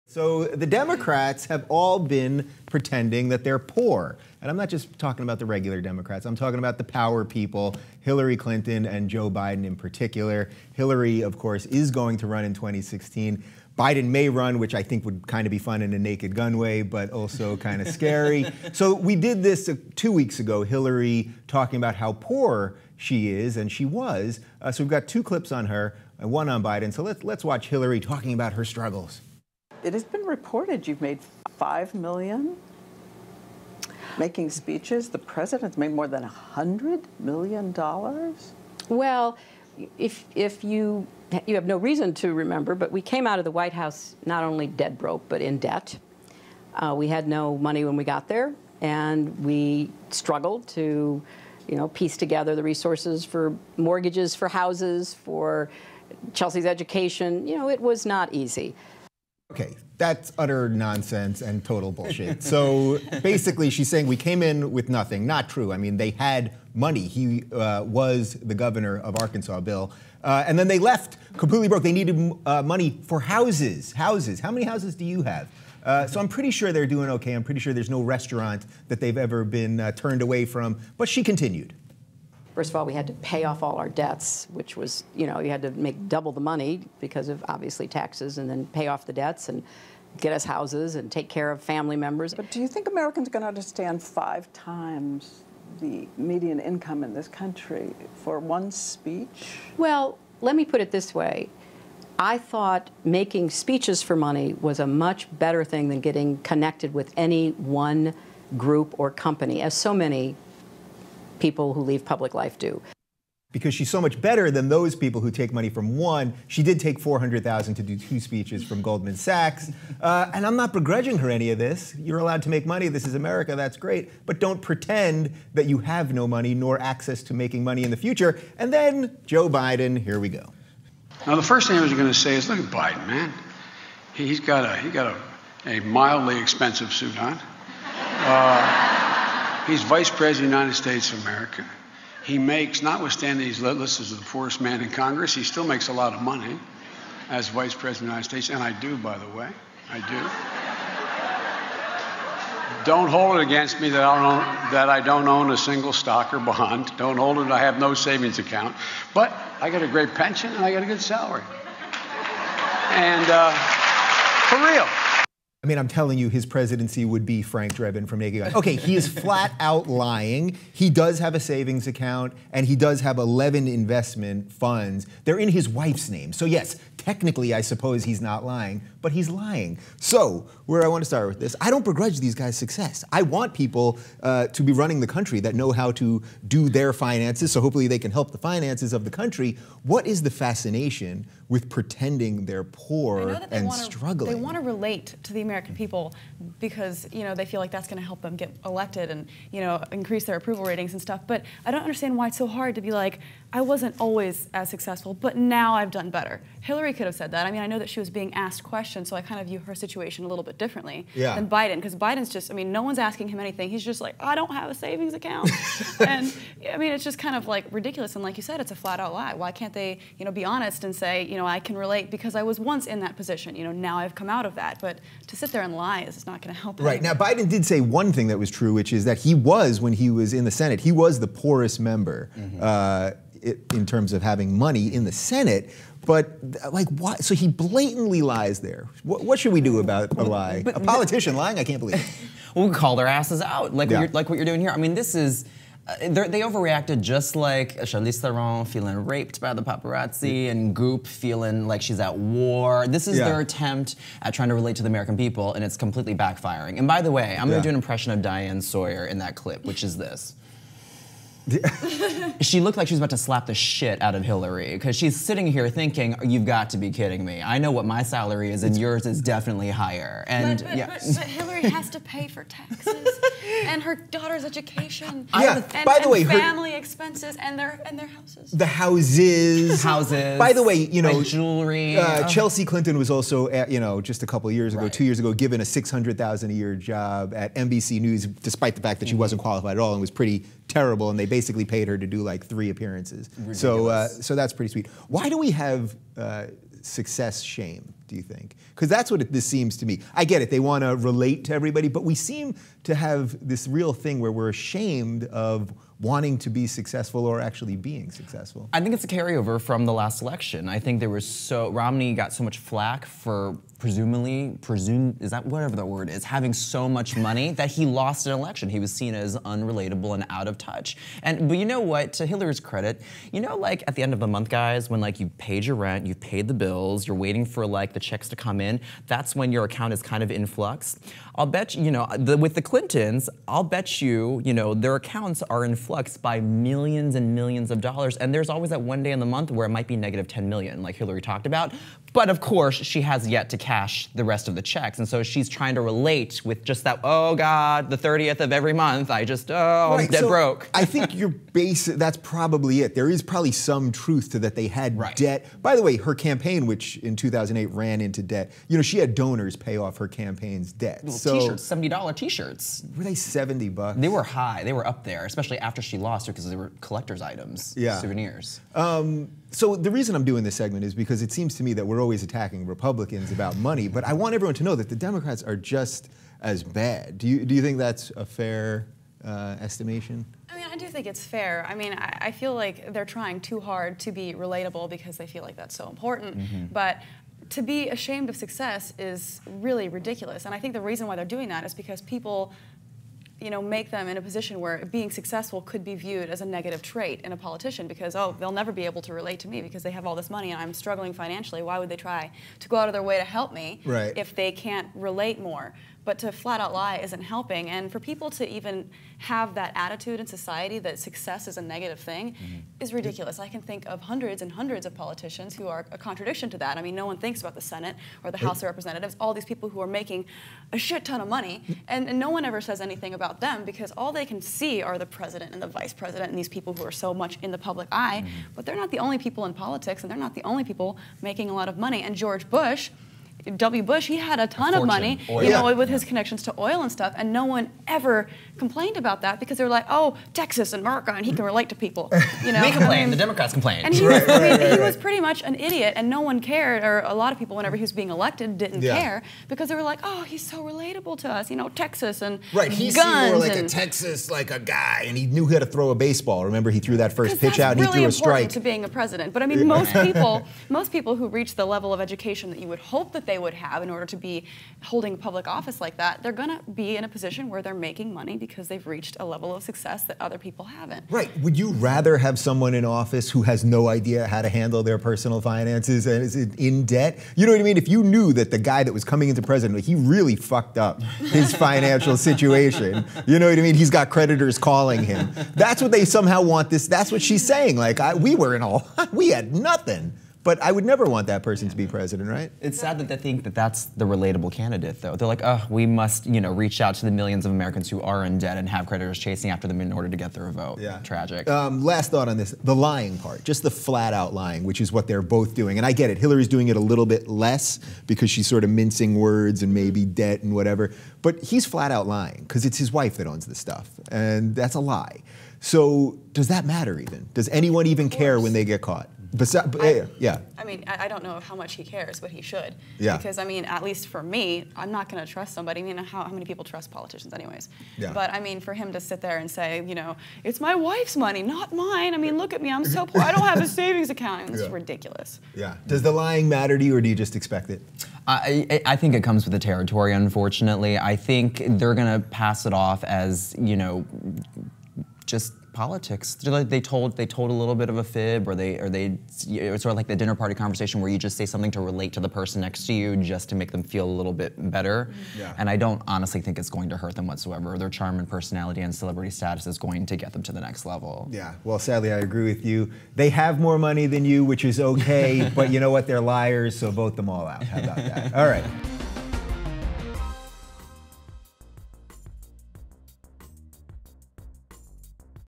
So the Democrats have all been pretending that they're poor. And I'm not just talking about the regular Democrats. I'm talking about the power people, Hillary Clinton and Joe Biden in particular. Hillary, of course, is going to run in 2016. Biden may run, which I think would kind of be fun in a Naked Gun way, but also kind of scary. So we did this 2 weeks ago, Hillary talking about how poor she is, and she was. So we've got two clips on her and one on Biden. So let's watch Hillary talking about her struggles. It has been reported you've made $5 million making speeches. The president's made more than $100 million. Well, if you have no reason to remember, but we came out of the White House not only dead broke, but in debt. We had no money when we got there, and we struggled to, piece together the resources for mortgages, for houses, for Chelsea's education. It was not easy. Okay, that's utter nonsense and total bullshit. So basically she's saying we came in with nothing. Not true. I mean, they had money. He was the governor of Arkansas, Bill. And then they left completely broke. They needed money for houses. Houses. How many houses do you have? So I'm pretty sure they're doing okay. I'm pretty sure there's no restaurant that they've ever been turned away from. But she continued. First of all, we had to pay off all our debts, which was, you had to make double the money because of, obviously, taxes, and then pay off the debts and get us houses and take care of family members. But do you think Americans are going to understand 5 times the median income in this country for one speech? Well, let me put it this way. I thought making speeches for money was a much better thing than getting connected with any one group or company, as so many people who leave public life do. Because she's so much better than those people who take money from one. She did take $400,000 to do 2 speeches from Goldman Sachs. And I'm not begrudging her any of this. You're allowed to make money. This is America. That's great. But don't pretend that you have no money nor access to making money in the future. And then Joe Biden, here we go. Now, the first thing I was going to say is, look at Biden, man. He's got a mildly expensive suit on. He's Vice President of the United States of America. He makes, notwithstanding he's listed as the poorest man in Congress, he still makes a lot of money as Vice President of the United States, and I do, by the way. I do. Don't hold it against me that I don't own a single stock or bond. Don't hold it, I have no savings account. But I got a great pension and I got a good salary. And for real. I mean, I'm telling you, his presidency would be Frank Drebin from Naked Gun. Okay, he is flat out lying. He does have a savings account, and he does have 11 investment funds. They're in his wife's name. So yes, technically, I suppose he's not lying, but he's lying. So, where I want to start with this, I don't begrudge these guys' success. I want people to be running the country that know how to do their finances, so hopefully they can help the finances of the country. What is the fascination with pretending they're poor and struggling? They want to relate to the American people because, they feel like that's going to help them get elected and, increase their approval ratings and stuff. But I don't understand why it's so hard to be like, I wasn't always as successful, but now I've done better. Hillary could have said that. I mean, I know that she was being asked questions, so I kind of view her situation a little bit differently than Biden, because Biden's just, no one's asking him anything. He's just like, I don't have a savings account. And, it's just kind of like ridiculous. And like you said, it's a flat out lie. Why can't they, be honest and say, I can relate because I was once in that position. Now I've come out of that. But to sit there and lie is not going to help. Right. Now, Biden did say one thing that was true, which is that he was, when he was in the Senate, he was the poorest member in terms of having money in the Senate. But, why? So he blatantly lies there. What should we do about a lie? A politician lying? I can't believe it. Well, we call their asses out, like what you're doing here. I mean, this is... they overreacted just like Charlize Theron feeling raped by the paparazzi and Goop feeling like she's at war. This is their attempt at trying to relate to the American people, and it's completely backfiring. And by the way, I'm going to do an impression of Diane Sawyer in that clip, which is this. She looked like she was about to slap the shit out of Hillary because she's sitting here thinking, you've got to be kidding me. I know what my salary is and yours is definitely higher. And but Hillary has to pay for taxes and her daughter's education. By the way, family expenses and their houses. The houses. By the way, jewelry. Chelsea Clinton was also, just a couple of years ago, 2 years ago, given a $600,000 a year job at NBC News, despite the fact that she wasn't qualified at all and was pretty terrible, and they basically paid her to do like 3 appearances. So that's pretty sweet. Why do we have success shame? do you think? Because that's what this seems to me. I get it, they want to relate to everybody, but we seem to have this real thing where we're ashamed of wanting to be successful or actually being successful. I think it's a carryover from the last election. I think there was Romney got so much flack for is that whatever the word is, having so much money that he lost an election. He was seen as unrelatable and out of touch. But you know what, to Hillary's credit, you know, like at the end of the month, guys, when like you paid your rent, you've paid the bills, you're waiting for like the checks to come in, that's when your account is kind of in flux. I'll bet you, with the Clintons, I'll bet you, their accounts are in flux by millions and millions of dollars, and there's always that one day in the month where it might be negative 10 million, like Hillary talked about. But of course, she has yet to cash the rest of the checks, and so she's trying to relate with just that, oh God, the 30th of every month, I'm dead broke. I think that's probably it. There is probably some truth to that they had debt. By the way, her campaign, which in 2008 ran into debt, she had donors pay off her campaign's debt. T-shirts, $70 T-shirts. Were they $70? They were high. They were up there, especially after she lost because they were collector's items, souvenirs. So the reason I'm doing this segment is because it seems to me that we're always attacking Republicans about money, but I want everyone to know that the Democrats are just as bad. Do you think that's a fair estimation? I mean, I do think it's fair. I mean, I feel like they're trying too hard to be relatable because they feel like that's so important. Mm-hmm. But to be ashamed of success is really ridiculous. And I think the reason why they're doing that is because people make them in a position where being successful could be viewed as a negative trait in a politician because, oh, they'll never be able to relate to me because they have all this money and I'm struggling financially. Why would they try to go out of their way to help me if they can't relate more? But to flat out lie isn't helping. And for people to even have that attitude in society that success is a negative thing is ridiculous. I can think of hundreds and hundreds of politicians who are a contradiction to that. I mean, no one thinks about the Senate or the House of Representatives, all these people who are making a shit ton of money, and no one ever says anything about them because all they can see are the president and the vice president and these people who are so much in the public eye, but they're not the only people in politics and they're not the only people making a lot of money. And George Bush, W. Bush, he had a ton of money, with his connections to oil and stuff, and no one ever complained about that because they were like, oh, Texas and America, and he can relate to people. We complain, the Democrats complain. And he was pretty much an idiot, and no one cared, or a lot of people, whenever he was being elected, didn't care because they were like, oh, he's so relatable to us, Texas and he guns. seemed more like a Texas, like a guy, and he knew how to throw a baseball. Remember, he threw that first pitch out, and he threw a strike. That's really important to being a president. But I mean, most people who reach the level of education that you would hope that they would have in order to be holding public office like that, they're going to be in a position where they're making money because they've reached a level of success that other people haven't. Right. Would you rather have someone in office who has no idea how to handle their personal finances and is in debt? You know what I mean? If you knew that the guy that was coming into president, he really fucked up his financial situation, you know what I mean? He's got creditors calling him. That's what they somehow want this. That's what she's saying. Like, we had nothing. But I would never want that person to be president, right? It's sad that they think that that's the relatable candidate, though. They're like, oh, we must, reach out to the millions of Americans who are in debt and have creditors chasing after them in order to get their vote. Yeah. Tragic. Last thought on this, the lying part, just the flat out lying, which is what they're both doing. And I get it, Hillary's doing it a little bit less because she's sort of mincing words and maybe debt and whatever. But he's flat out lying because it's his wife that owns the stuff. And that's a lie. So does that matter even? Does anyone even care when they get caught? I mean, I don't know how much he cares, but he should. Yeah. Because, I mean, at least for me, I'm not going to trust somebody. I mean, how many people trust politicians anyways? Yeah. But, I mean, for him to sit there and say, it's my wife's money, not mine. I mean, look at me. I'm so poor. I don't have a savings account. It's ridiculous. Yeah. Does the lying matter to you, or do you just expect it? I think it comes with the territory, unfortunately. I think they're going to pass it off as, just politics. They told a little bit of a fib, or it's sort of like the dinner party conversation where you just say something to relate to the person next to you just to make them feel a little bit better. Yeah. And I don't honestly think it's going to hurt them whatsoever. Their charm and personality and celebrity status is going to get them to the next level. Yeah, well, sadly, I agree with you. They have more money than you, which is okay, but you know what? They're liars, so vote them all out. How about that? All right.